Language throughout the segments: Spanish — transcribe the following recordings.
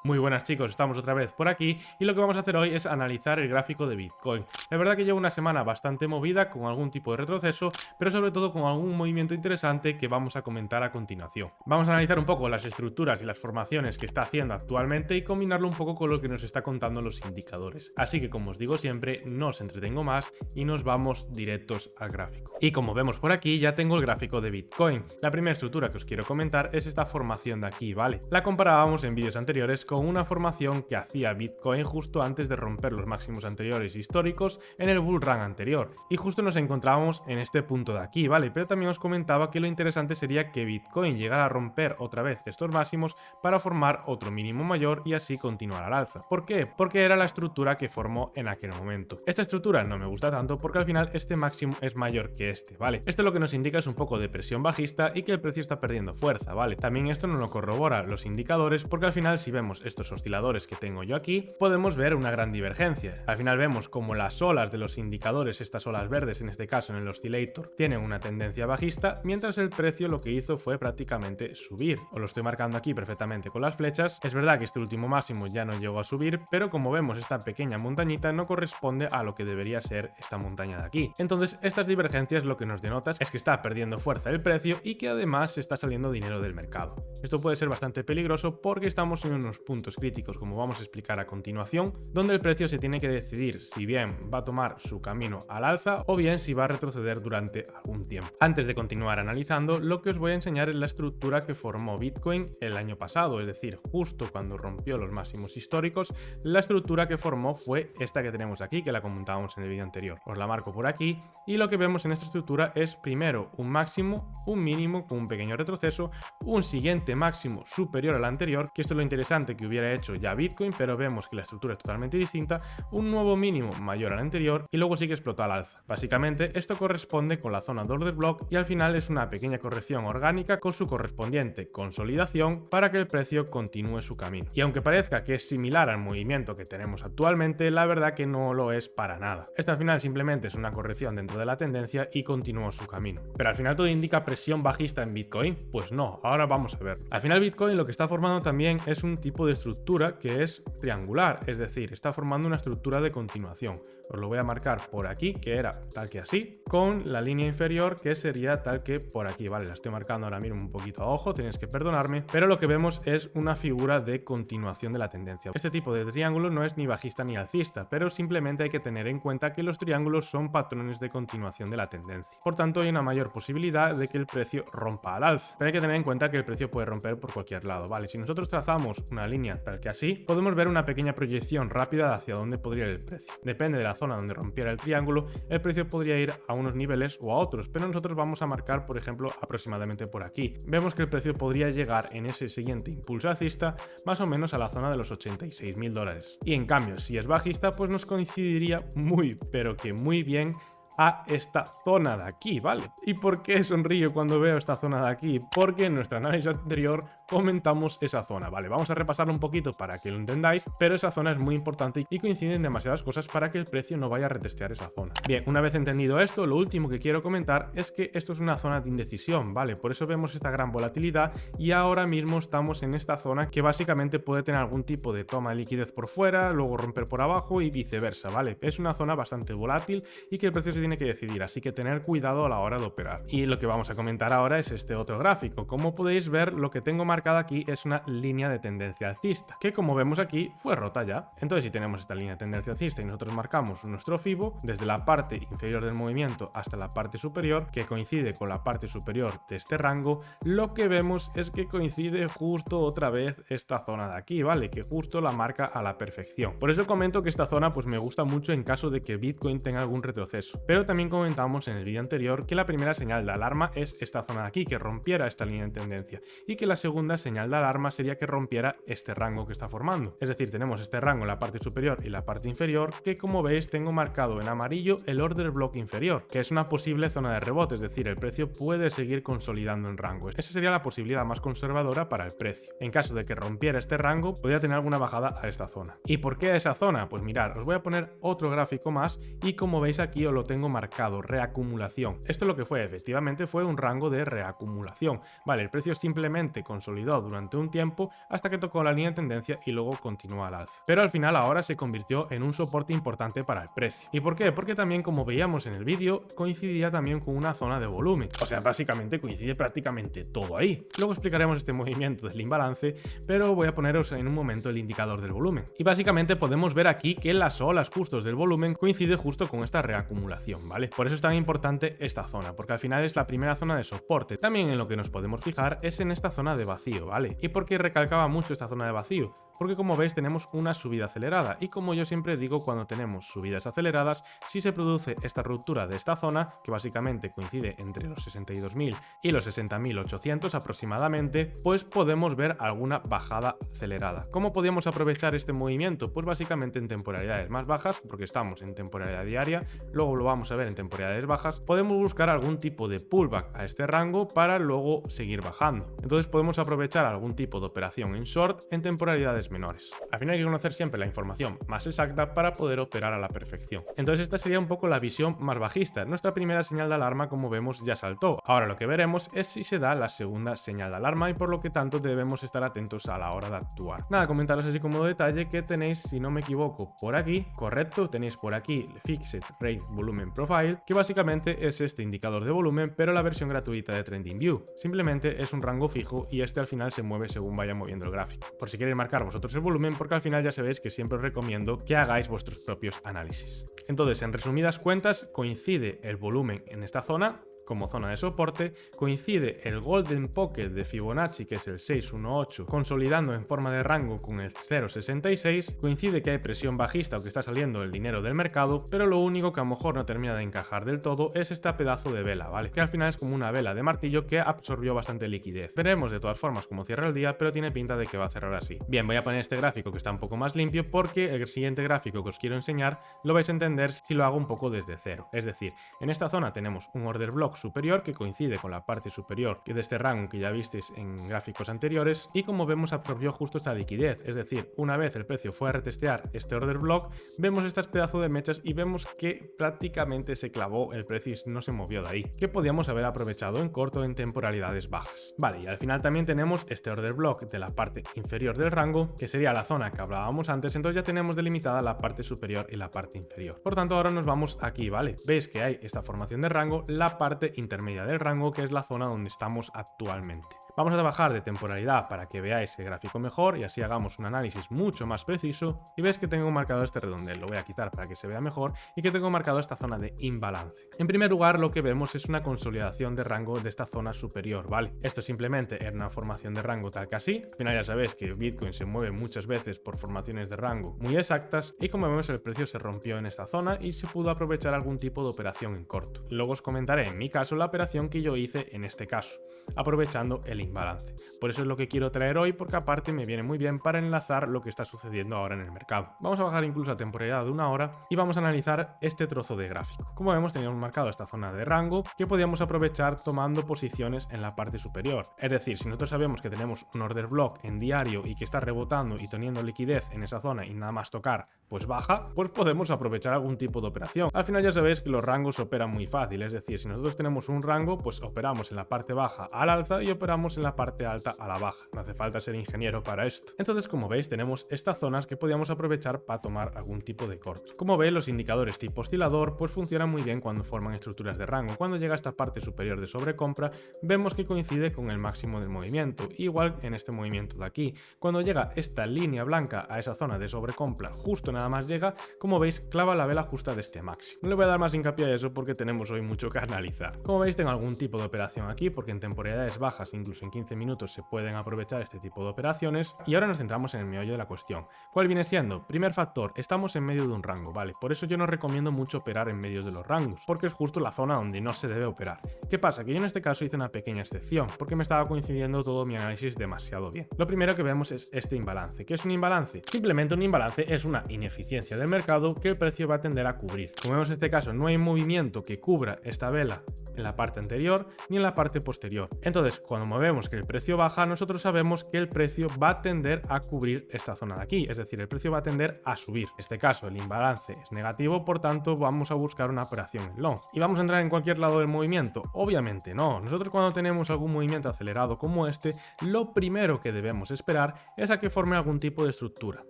Muy buenas chicos, estamos otra vez por aquí y lo que vamos a hacer hoy es analizar el gráfico de Bitcoin. La verdad que llevo una semana bastante movida con algún tipo de retroceso, pero sobre todo con algún movimiento interesante que vamos a comentar a continuación. Vamos a analizar un poco las estructuras y las formaciones que está haciendo actualmente y combinarlo un poco con lo que nos está contando los indicadores. Así que como os digo siempre, no os entretengo más y nos vamos directos al gráfico. Y como vemos por aquí ya tengo el gráfico de Bitcoin. La primera estructura que os quiero comentar es esta formación de aquí, ¿vale? La comparábamos en vídeos anteriores con una formación que hacía Bitcoin justo antes de romper los máximos anteriores históricos en el bull run anterior, y justo nos encontrábamos en este punto de aquí, ¿vale? Pero también os comentaba que lo interesante sería que Bitcoin llegara a romper otra vez estos máximos para formar otro mínimo mayor y así continuar al alza. ¿Por qué? Porque era la estructura que formó en aquel momento. Esta estructura no me gusta tanto porque al final este máximo es mayor que este, ¿vale? Esto lo que nos indica es un poco de presión bajista y que el precio está perdiendo fuerza, ¿vale? También esto nos lo corrobora los indicadores porque al final si vemos estos osciladores que tengo yo aquí, podemos ver una gran divergencia. Al final vemos como las olas de los indicadores, estas olas verdes en este caso en el oscillator, tienen una tendencia bajista, mientras el precio lo que hizo fue prácticamente subir. Os lo estoy marcando aquí perfectamente con las flechas. Es verdad que este último máximo ya no llegó a subir, pero como vemos esta pequeña montañita no corresponde a lo que debería ser esta montaña de aquí. Entonces estas divergencias lo que nos denota es que está perdiendo fuerza el precio y que además se está saliendo dinero del mercado. Esto puede ser bastante peligroso porque estamos en unos puntos críticos, como vamos a explicar a continuación, donde el precio se tiene que decidir si bien va a tomar su camino al alza o bien si va a retroceder durante algún tiempo. Antes de continuar analizando, lo que os voy a enseñar es la estructura que formó Bitcoin el año pasado, es decir, justo cuando rompió los máximos históricos, la estructura que formó fue esta que tenemos aquí, que la comentábamos en el vídeo anterior. Os la marco por aquí y lo que vemos en esta estructura es primero un máximo, un mínimo con un pequeño retroceso, un siguiente máximo superior al anterior, que esto es lo interesante que hubiera hecho ya Bitcoin, pero vemos que la estructura es totalmente distinta, un nuevo mínimo mayor al anterior y luego sí que explota al alza. Básicamente esto corresponde con la zona de order block y al final es una pequeña corrección orgánica con su correspondiente consolidación para que el precio continúe su camino. Y aunque parezca que es similar al movimiento que tenemos actualmente, la verdad que no lo es para nada. Esta al final simplemente es una corrección dentro de la tendencia y continuó su camino. Pero al final todo indica presión bajista en Bitcoin. Pues no, ahora vamos a ver. Al final Bitcoin lo que está formando también es un tipo de estructura que es triangular, es decir, está formando una estructura de continuación. Os lo voy a marcar por aquí, que era tal que así, con la línea inferior que sería tal que por aquí, ¿vale? La estoy marcando ahora mismo un poquito a ojo, tenéis que perdonarme, pero lo que vemos es una figura de continuación de la tendencia. Este tipo de triángulo no es ni bajista ni alcista, pero simplemente hay que tener en cuenta que los triángulos son patrones de continuación de la tendencia. Por tanto, hay una mayor posibilidad de que el precio rompa al alza, pero hay que tener en cuenta que el precio puede romper por cualquier lado, ¿vale? Si nosotros trazamos una línea tal que así, podemos ver una pequeña proyección rápida hacia dónde podría ir el precio. Depende de la zona donde rompiera el triángulo, el precio podría ir a unos niveles o a otros, pero nosotros vamos a marcar, por ejemplo, aproximadamente por aquí. Vemos que el precio podría llegar en ese siguiente impulso alcista más o menos a la zona de los $86.000. Y en cambio, si es bajista, pues nos coincidiría muy, pero que muy bien a esta zona de aquí, ¿vale? ¿Y por qué sonrío cuando veo esta zona de aquí? Porque en nuestro análisis anterior comentamos esa zona, ¿vale? Vamos a repasarlo un poquito para que lo entendáis, pero esa zona es muy importante y coinciden demasiadas cosas para que el precio no vaya a retestear esa zona. Bien, una vez entendido esto, lo último que quiero comentar es que esto es una zona de indecisión, ¿vale? Por eso vemos esta gran volatilidad y ahora mismo estamos en esta zona que básicamente puede tener algún tipo de toma de liquidez por fuera, luego romper por abajo y viceversa, ¿vale? Es una zona bastante volátil y que el precio se tiene que decidir, así que tener cuidado a la hora de operar. Y lo que vamos a comentar ahora es este otro gráfico. Como podéis ver, lo que tengo marcado aquí es una línea de tendencia alcista, que como vemos aquí fue rota ya. Entonces si tenemos esta línea de tendencia alcista y nosotros marcamos nuestro FIBO desde la parte inferior del movimiento hasta la parte superior, que coincide con la parte superior de este rango, lo que vemos es que coincide justo otra vez esta zona de aquí, ¿vale? Que justo la marca a la perfección. Por eso comento que esta zona pues me gusta mucho en caso de que Bitcoin tenga algún retroceso. Pero también comentamos en el vídeo anterior que la primera señal de alarma es esta zona de aquí, que rompiera esta línea de tendencia, y que la segunda señal de alarma sería que rompiera este rango que está formando. Es decir, tenemos este rango en la parte superior y la parte inferior, que como veis tengo marcado en amarillo el order block inferior, que es una posible zona de rebote, es decir, el precio puede seguir consolidando en rango. Esa sería la posibilidad más conservadora para el precio. En caso de que rompiera este rango, podría tener alguna bajada a esta zona. ¿Y por qué a esa zona? Pues mirad, os voy a poner otro gráfico más y como veis aquí os lo tengo tengo marcado reacumulación. Esto lo que fue, efectivamente, fue un rango de reacumulación. Vale, el precio simplemente consolidó durante un tiempo hasta que tocó la línea de tendencia y luego continuó al alza. Pero al final ahora se convirtió en un soporte importante para el precio. ¿Y por qué? Porque también, como veíamos en el vídeo, coincidía también con una zona de volumen. O sea, básicamente coincide prácticamente todo ahí. Luego explicaremos este movimiento del imbalance, pero voy a poneros en un momento el indicador del volumen. Y básicamente podemos ver aquí que las olas justos del volumen coincide justo con esta reacumulación, ¿vale? Por eso es tan importante esta zona, porque al final es la primera zona de soporte. También en lo que nos podemos fijar es en esta zona de vacío, ¿vale? ¿Y por qué recalcaba mucho esta zona de vacío? Porque como veis tenemos una subida acelerada y como yo siempre digo, cuando tenemos subidas aceleradas, si se produce esta ruptura de esta zona, que básicamente coincide entre los 62.000 y los 60.800 aproximadamente, pues podemos ver alguna bajada acelerada. ¿Cómo podíamos aprovechar este movimiento? Pues básicamente en temporalidades más bajas, porque estamos en temporalidad diaria, luego lo vamos a ver en temporalidades bajas, podemos buscar algún tipo de pullback a este rango para luego seguir bajando. Entonces podemos aprovechar algún tipo de operación en short en temporalidades menores. Al final hay que conocer siempre la información más exacta para poder operar a la perfección. Entonces esta sería un poco la visión más bajista. Nuestra primera señal de alarma, como vemos, ya saltó. Ahora lo que veremos es si se da la segunda señal de alarma y por lo que tanto debemos estar atentos a la hora de actuar. Nada, comentaros así como detalle que tenéis, si no me equivoco, por aquí, correcto, tenéis por aquí Fixed Rate Volume Profile, que básicamente es este indicador de volumen, pero la versión gratuita de TradingView. Simplemente es un rango fijo y este al final se mueve según vaya moviendo el gráfico. Por si queréis marcar vosotros el volumen, porque al final ya sabéis que siempre os recomiendo que hagáis vuestros propios análisis. Entonces, en resumidas cuentas, coincide el volumen en esta zona como zona de soporte, coincide el Golden Pocket de Fibonacci, que es el 618, consolidando en forma de rango con el 0.66, coincide que hay presión bajista o que está saliendo el dinero del mercado, pero lo único que a lo mejor no termina de encajar del todo es este pedazo de vela, ¿vale? Que al final es como una vela de martillo que absorbió bastante liquidez. Veremos de todas formas cómo cierra el día, pero tiene pinta de que va a cerrar así. Bien, voy a poner este gráfico que está un poco más limpio porque el siguiente gráfico que os quiero enseñar lo vais a entender si lo hago un poco desde cero. Es decir, en esta zona tenemos un order block superior que coincide con la parte superior de este rango que ya visteis en gráficos anteriores y como vemos absorbió justo esta liquidez, es decir, una vez el precio fue a retestear este order block, vemos estas pedazos de mechas y vemos que prácticamente se clavó el precio y no se movió de ahí, que podíamos haber aprovechado en corto en temporalidades bajas. Vale, y al final también tenemos este order block de la parte inferior del rango, que sería la zona que hablábamos antes, entonces ya tenemos delimitada la parte superior y la parte inferior. Por tanto, ahora nos vamos aquí, ¿vale? Veis que hay esta formación de rango, la parte intermedia del rango, que es la zona donde estamos actualmente. Vamos a trabajar de temporalidad para que veáis el gráfico mejor y así hagamos un análisis mucho más preciso. Y ves que tengo marcado este redondel, lo voy a quitar para que se vea mejor, y que tengo marcado esta zona de imbalance. En primer lugar, lo que vemos es una consolidación de rango de esta zona superior, ¿vale? Esto simplemente era una formación de rango tal que así. Al final ya sabéis que Bitcoin se mueve muchas veces por formaciones de rango muy exactas y como vemos el precio se rompió en esta zona y se pudo aprovechar algún tipo de operación en corto. Luego os comentaré en mi caso la operación que yo hice en este caso, aprovechando el imbalance. Por eso es lo que quiero traer hoy, porque aparte me viene muy bien para enlazar lo que está sucediendo ahora en el mercado. Vamos a bajar incluso a temporalidad de una hora y vamos a analizar este trozo de gráfico. Como vemos, teníamos marcado esta zona de rango que podíamos aprovechar tomando posiciones en la parte superior. Es decir, si nosotros sabemos que tenemos un order block en diario y que está rebotando y teniendo liquidez en esa zona y nada más tocar pues baja, pues podemos aprovechar algún tipo de operación. Al final ya sabéis que los rangos operan muy fácil, es decir, si nosotros tenemos un rango, pues operamos en la parte baja al alza y operamos en la parte alta a la baja. No hace falta ser ingeniero para esto. Entonces, como veis, tenemos estas zonas que podíamos aprovechar para tomar algún tipo de corto. Como veis, los indicadores tipo oscilador pues funcionan muy bien cuando forman estructuras de rango. Cuando llega a esta parte superior de sobrecompra, vemos que coincide con el máximo del movimiento, igual en este movimiento de aquí. Cuando llega esta línea blanca a esa zona de sobrecompra, justo nada más llega, como veis, clava la vela justa de este máximo. No le voy a dar más hincapié a eso porque tenemos hoy mucho que analizar. Como veis, tengo algún tipo de operación aquí porque en temporalidades bajas, incluso en 15 minutos, se pueden aprovechar este tipo de operaciones. Y ahora nos centramos en el meollo de la cuestión. ¿Cuál viene siendo? Primer factor, estamos en medio de un rango, ¿vale? Por eso yo no recomiendo mucho operar en medio de los rangos, porque es justo la zona donde no se debe operar. ¿Qué pasa? Que yo en este caso hice una pequeña excepción, porque me estaba coincidiendo todo mi análisis demasiado bien. Lo primero que vemos es este imbalance. ¿Qué es un imbalance? Simplemente un imbalance es una ineficiencia del mercado que el precio va a tender a cubrir. Como vemos en este caso, no hay movimiento que cubra esta vela en la parte anterior ni en la parte posterior. Entonces, cuando movemos que el precio baja, nosotros sabemos que el precio va a tender a cubrir esta zona de aquí, es decir, el precio va a tender a subir. En este caso, el imbalance es negativo, por tanto, vamos a buscar una operación en long. ¿Y vamos a entrar en cualquier lado del movimiento? Obviamente no. Nosotros cuando tenemos algún movimiento acelerado como este, lo primero que debemos esperar es a que forme algún tipo de estructura.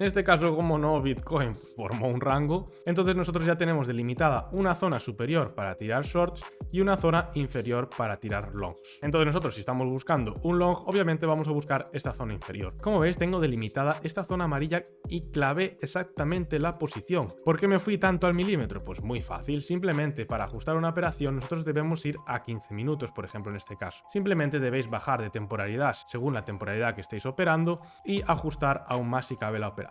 En este caso, como no, Bitcoin formó un rango, entonces nosotros ya tenemos delimitada una zona superior para tirar shorts y una zona inferior para tirar longs. Entonces nosotros, si estamos buscando un long, obviamente vamos a buscar esta zona inferior. Como veis, tengo delimitada esta zona amarilla y clavé exactamente la posición. ¿Por qué me fui tanto al milímetro? Pues muy fácil. Simplemente para ajustar una operación nosotros debemos ir a 15 minutos, por ejemplo, en este caso. Simplemente debéis bajar de temporalidad según la temporalidad que estéis operando y ajustar aún más si cabe la operación.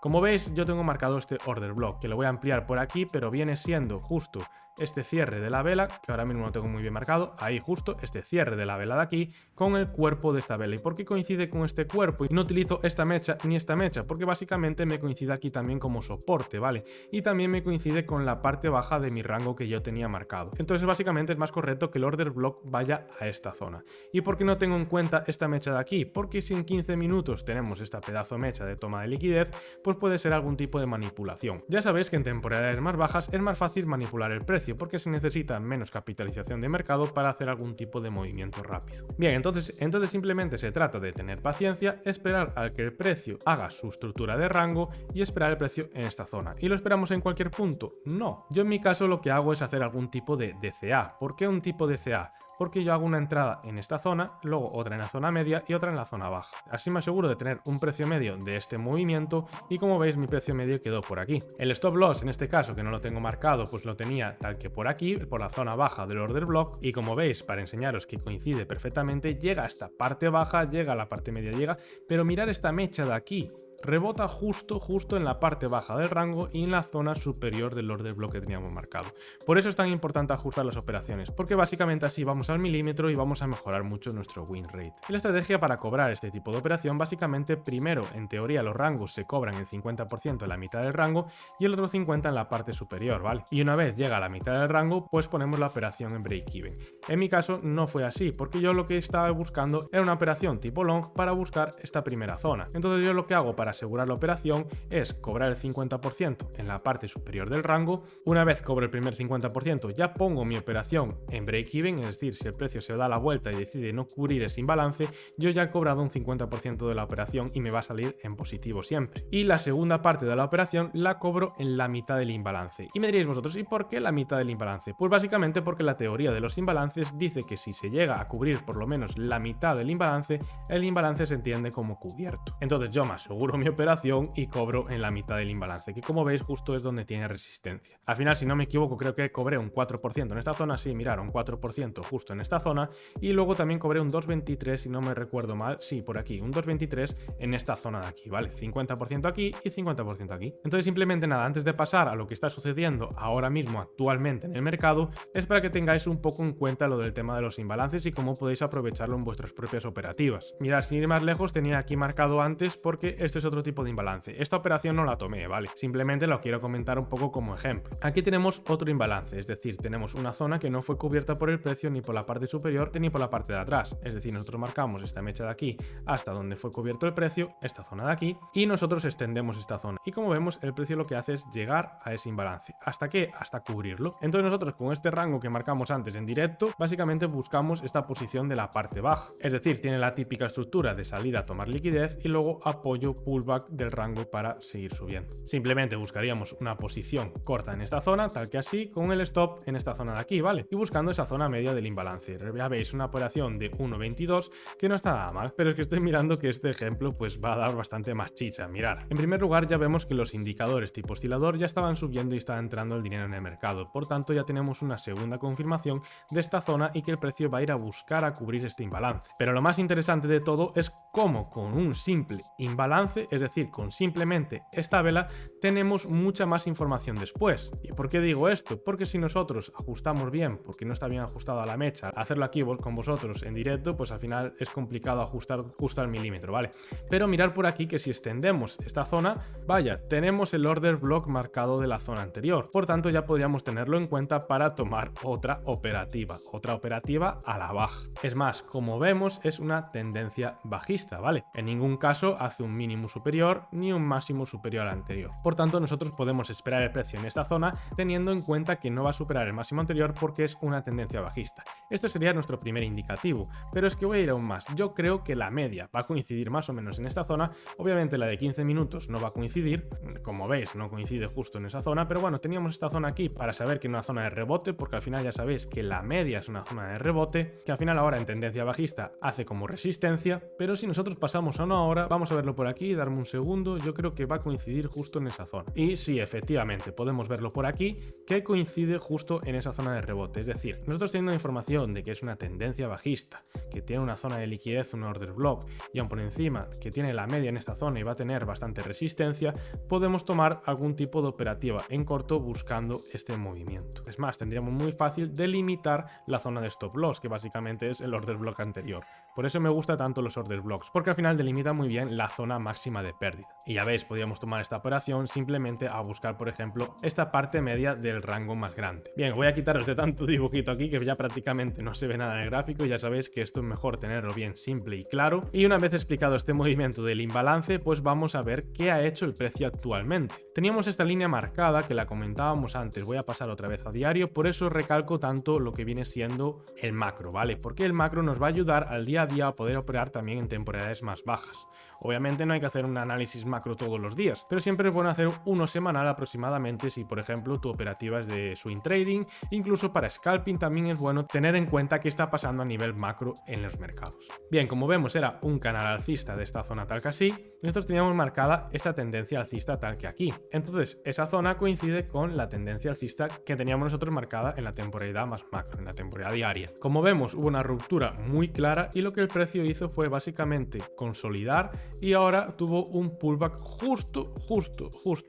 Como veis, yo tengo marcado este order block, que lo voy a ampliar por aquí, pero viene siendo justo este cierre de la vela, que ahora mismo no tengo muy bien marcado, ahí justo este cierre de la vela de aquí, con el cuerpo de esta vela. ¿Y por qué coincide con este cuerpo? Y no utilizo esta mecha ni esta mecha, porque básicamente me coincide aquí también como soporte, ¿vale? Y también me coincide con la parte baja de mi rango que yo tenía marcado. Entonces básicamente es más correcto que el order block vaya a esta zona. ¿Y por qué no tengo en cuenta esta mecha de aquí? Porque si en 15 minutos tenemos esta pedazo mecha de toma de liquidez, pues puede ser algún tipo de manipulación. Ya sabéis que en temporalidades más bajas es más fácil manipular el precio, porque se necesita menos capitalización de mercado para hacer algún tipo de movimiento rápido. Bien, entonces simplemente se trata de tener paciencia, esperar al que el precio haga su estructura de rango y esperar el precio en esta zona. ¿Y lo esperamos en cualquier punto? No. Yo en mi caso lo que hago es hacer algún tipo de DCA. ¿Por qué un tipo de DCA? Porque yo hago una entrada en esta zona, luego otra en la zona media y otra en la zona baja. Así me aseguro de tener un precio medio de este movimiento y como veis mi precio medio quedó por aquí. El stop loss en este caso, que no lo tengo marcado, pues lo tenía tal que por aquí, por la zona baja del order block, y como veis, para enseñaros que coincide perfectamente, llega a esta parte baja, llega a la parte media, llega, pero mirar esta mecha de aquí, rebota justo en la parte baja del rango y en la zona superior del order block que teníamos marcado. Por eso es tan importante ajustar las operaciones, porque básicamente así vamos al milímetro y vamos a mejorar mucho nuestro win rate. Y la estrategia para cobrar este tipo de operación, básicamente primero, en teoría los rangos se cobran el 50% en la mitad del rango y el otro 50% en la parte superior, ¿vale? Y una vez llega a la mitad del rango, pues ponemos la operación en break-even. En mi caso no fue así, porque yo lo que estaba buscando era una operación tipo long para buscar esta primera zona. Entonces yo lo que hago para asegurar la operación es cobrar el 50% en la parte superior del rango. Una vez cobro el primer 50%, ya pongo mi operación en break-even, es decir, si el precio se da la vuelta y decide no cubrir ese imbalance, yo ya he cobrado un 50% de la operación y me va a salir en positivo siempre. Y la segunda parte de la operación la cobro en la mitad del imbalance. Y me diréis vosotros, ¿y por qué la mitad del imbalance? Pues básicamente porque la teoría de los imbalances dice que si se llega a cubrir por lo menos la mitad del imbalance, el imbalance se entiende como cubierto. Entonces yo me aseguro mi operación y cobro en la mitad del imbalance, que como veis justo es donde tiene resistencia. Al final, si no me equivoco, creo que cobré un 4% en esta zona, sí, mirar, un 4% justo en esta zona, y luego también cobré un 2,23, si no me recuerdo mal, sí, por aquí, un 2,23 en esta zona de aquí, ¿vale? 50% aquí y 50% aquí. Entonces simplemente nada, antes de pasar a lo que está sucediendo ahora mismo actualmente en el mercado, es para que tengáis un poco en cuenta lo del tema de los imbalances y cómo podéis aprovecharlo en vuestras propias operativas. Mirad, sin ir más lejos, tenía aquí marcado antes porque este es otro tipo de imbalance. Esta operación no la tomé, ¿vale? Simplemente lo quiero comentar un poco como ejemplo. Aquí tenemos otro imbalance, es decir, tenemos una zona que no fue cubierta por el precio ni por la parte superior ni por la parte de atrás. Es decir, nosotros marcamos esta mecha de aquí hasta donde fue cubierto el precio, esta zona de aquí, y nosotros extendemos esta zona. Y como vemos, el precio lo que hace es llegar a ese imbalance. ¿Hasta qué? Hasta cubrirlo. Entonces nosotros con este rango que marcamos antes en directo, básicamente buscamos esta posición de la parte baja. Es decir, tiene la típica estructura de salida a tomar liquidez y luego apoyo pullback del rango para seguir subiendo. Simplemente buscaríamos una posición corta en esta zona, tal que así, con el stop en esta zona de aquí, ¿vale? Y buscando esa zona media del imbalance. Ya veis una operación de 1,22 que no está nada mal, pero es que estoy mirando que este ejemplo pues va a dar bastante más chicha. Mirar, en primer lugar ya vemos que los indicadores tipo oscilador ya estaban subiendo y está entrando el dinero en el mercado, por tanto ya tenemos una segunda confirmación de esta zona y que el precio va a ir a buscar a cubrir este imbalance. Pero lo más interesante de todo es cómo con un simple imbalance rebote, es decir, con simplemente esta vela tenemos mucha más información después. ¿Y por qué digo esto? Porque si nosotros ajustamos bien, porque no está bien ajustado a la mecha, hacerlo aquí con vosotros en directo, pues al final es complicado ajustar justo al milímetro, ¿vale? Pero mirar por aquí que si extendemos esta zona, vaya, tenemos el order block marcado de la zona anterior. Por tanto, ya podríamos tenerlo en cuenta para tomar otra operativa a la baja. Es más, como vemos, es una tendencia bajista, ¿vale? En ningún caso hace un mínimo superior ni un máximo superior al anterior. Por tanto, nosotros podemos esperar el precio en esta zona teniendo en cuenta que no va a superar el máximo anterior porque es una tendencia bajista. Esto sería nuestro primer indicativo, pero es que voy a ir aún más. Yo creo que la media va a coincidir más o menos en esta zona. Obviamente la de 15 minutos no va a coincidir, como veis no coincide justo en esa zona, pero bueno, teníamos esta zona aquí para saber que es una zona de rebote, porque al final ya sabéis que la media es una zona de rebote, que al final ahora en tendencia bajista hace como resistencia, pero si nosotros pasamos a una hora, vamos a verlo por aquí, darme un segundo, yo creo que va a coincidir justo en esa zona. Y sí, efectivamente, podemos verlo por aquí, que coincide justo en esa zona de rebote, es decir, nosotros teniendo información de que es una tendencia bajista, que tiene una zona de liquidez, un order block, y aún por encima que tiene la media en esta zona y va a tener bastante resistencia, podemos tomar algún tipo de operativa en corto buscando este movimiento. Es más, tendríamos muy fácil delimitar la zona de stop loss, que básicamente es el order block anterior. Por eso me gusta tanto los order blocks, porque al final delimita muy bien la zona máxima de pérdida. Y ya veis, podríamos tomar esta operación simplemente a buscar, por ejemplo, esta parte media del rango más grande. Bien, voy a quitaros de tanto dibujito aquí que ya prácticamente no se ve nada en el gráfico, y ya sabéis que esto es mejor tenerlo bien simple y claro. Y una vez explicado este movimiento del imbalance, pues vamos a ver qué ha hecho el precio actualmente. Teníamos esta línea marcada que la comentábamos antes, voy a pasar otra vez a diario, por eso recalco tanto lo que viene siendo el macro, ¿vale? Porque el macro nos va a ayudar al día a día a poder operar también en temporalidades más bajas. Obviamente no hay que hacer un análisis macro todos los días, pero siempre es bueno hacer uno semanal aproximadamente si por ejemplo tu operativa es de swing trading. Incluso para scalping también es bueno tener en cuenta qué está pasando a nivel macro en los mercados. Bien, como vemos era un canal alcista de esta zona tal que así, y nosotros teníamos marcada esta tendencia alcista tal que aquí. Entonces esa zona coincide con la tendencia alcista que teníamos nosotros marcada en la temporalidad más macro, en la temporalidad diaria. Como vemos hubo una ruptura muy clara y lo que el precio hizo fue básicamente consolidar, y ahora tuvo un pullback justo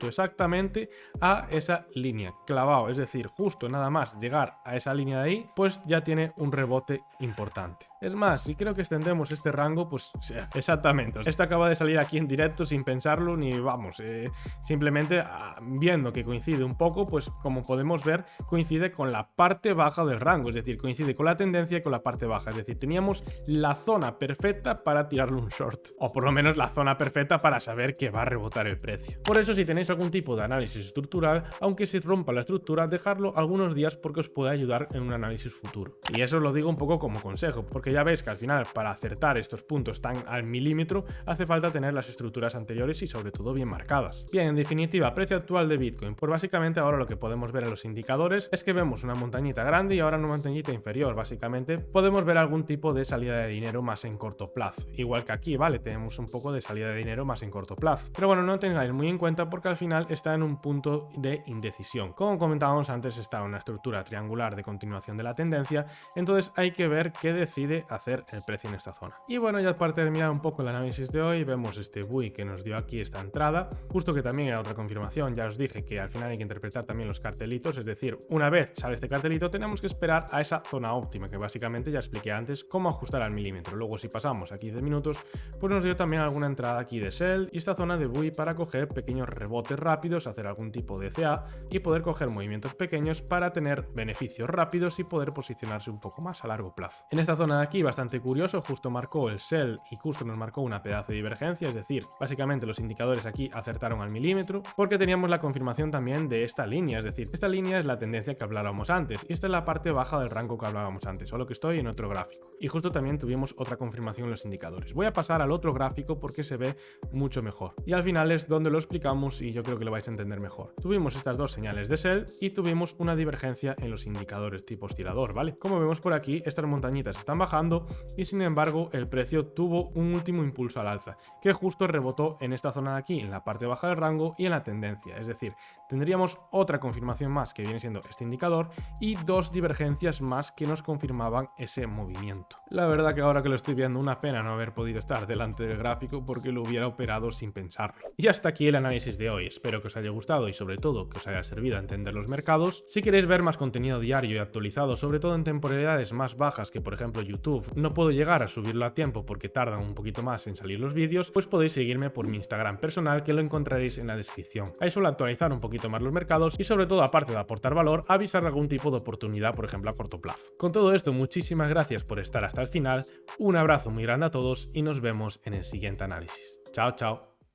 exactamente a esa línea, clavado, es decir, justo nada más llegar a esa línea de ahí, pues ya tiene un rebote importante. Es más, si creo que extendemos este rango, pues exactamente, esto acaba de salir aquí en directo sin pensarlo ni vamos, simplemente viendo que coincide un poco, pues como podemos ver coincide con la parte baja del rango, es decir, coincide con la tendencia y con la parte baja, es decir, teníamos la zona perfecta para tirarle un short, o por lo menos la zona perfecta para saber que va a rebotar el precio. Por eso, si tenéis algún tipo de análisis estructural, aunque se rompa la estructura, dejadlo algunos días porque os puede ayudar en un análisis futuro. Y eso os lo digo un poco como consejo, porque ya veis que al final para acertar estos puntos tan al milímetro hace falta tener las estructuras anteriores y sobre todo bien marcadas. Bien, en definitiva, precio actual de Bitcoin. Pues básicamente ahora lo que podemos ver en los indicadores es que vemos una montañita grande y ahora una montañita inferior. Básicamente podemos ver algún tipo de salida de dinero más en corto plazo. Igual que aquí, ¿vale? Tenemos un poco de salida de dinero más en corto plazo. Pero bueno, no tengáis muy en cuenta porque al final está en un punto de indecisión. Como comentábamos antes, está en una estructura triangular de continuación de la tendencia, entonces hay que ver qué decide hacer el precio en esta zona. Y bueno, ya para terminar un poco el análisis de hoy, vemos este buy que nos dio aquí esta entrada, justo que también era otra confirmación. Ya os dije que al final hay que interpretar también los cartelitos, es decir, una vez sale este cartelito tenemos que esperar a esa zona óptima, que básicamente ya expliqué antes cómo ajustar al milímetro. Luego si pasamos a 15 minutos, pues nos dio también alguna entrada aquí de sell y esta zona de buy para coger pequeños rebotes rápidos, hacer algún tipo de CA y poder coger movimientos pequeños para tener beneficios rápidos y poder posicionarse un poco más a largo plazo. En esta zona de aquí, bastante curioso, justo marcó el sell y justo nos marcó una pedazo de divergencia, es decir, básicamente los indicadores aquí acertaron al milímetro porque teníamos la confirmación también de esta línea, es decir, esta línea es la tendencia que hablábamos antes y esta es la parte baja del rango que hablábamos antes, solo que estoy en otro gráfico. Y justo también tuvimos otra confirmación en los indicadores. Voy a pasar al otro gráfico porque se ve mucho mejor. Y al final es donde lo explicamos y yo creo que lo vais a entender mejor. Tuvimos estas dos señales de sell y tuvimos una divergencia en los indicadores tipo oscilador, ¿vale? Como vemos por aquí, estas montañitas están bajando y sin embargo el precio tuvo un último impulso al alza, que justo rebotó en esta zona de aquí, en la parte baja del rango y en la tendencia. Es decir, tendríamos otra confirmación más que viene siendo este indicador y dos divergencias más que nos confirmaban ese movimiento. La verdad que ahora que lo estoy viendo, una pena no haber podido estar delante del gráfico gráfico porque lo hubiera operado sin pensarlo. Y hasta aquí el análisis de hoy. Espero que os haya gustado y sobre todo que os haya servido a entender los mercados. Si queréis ver más contenido diario y actualizado, sobre todo en temporalidades más bajas que por ejemplo YouTube, no puedo llegar a subirlo a tiempo porque tardan un poquito más en salir los vídeos, pues podéis seguirme por mi Instagram personal, que lo encontraréis en la descripción. Ahí suelo actualizar un poquito más los mercados y sobre todo, aparte de aportar valor, avisar de algún tipo de oportunidad, por ejemplo a corto plazo. Con todo esto, muchísimas gracias por estar hasta el final, un abrazo muy grande a todos y nos vemos en el siguiente análisis. Chao, chao.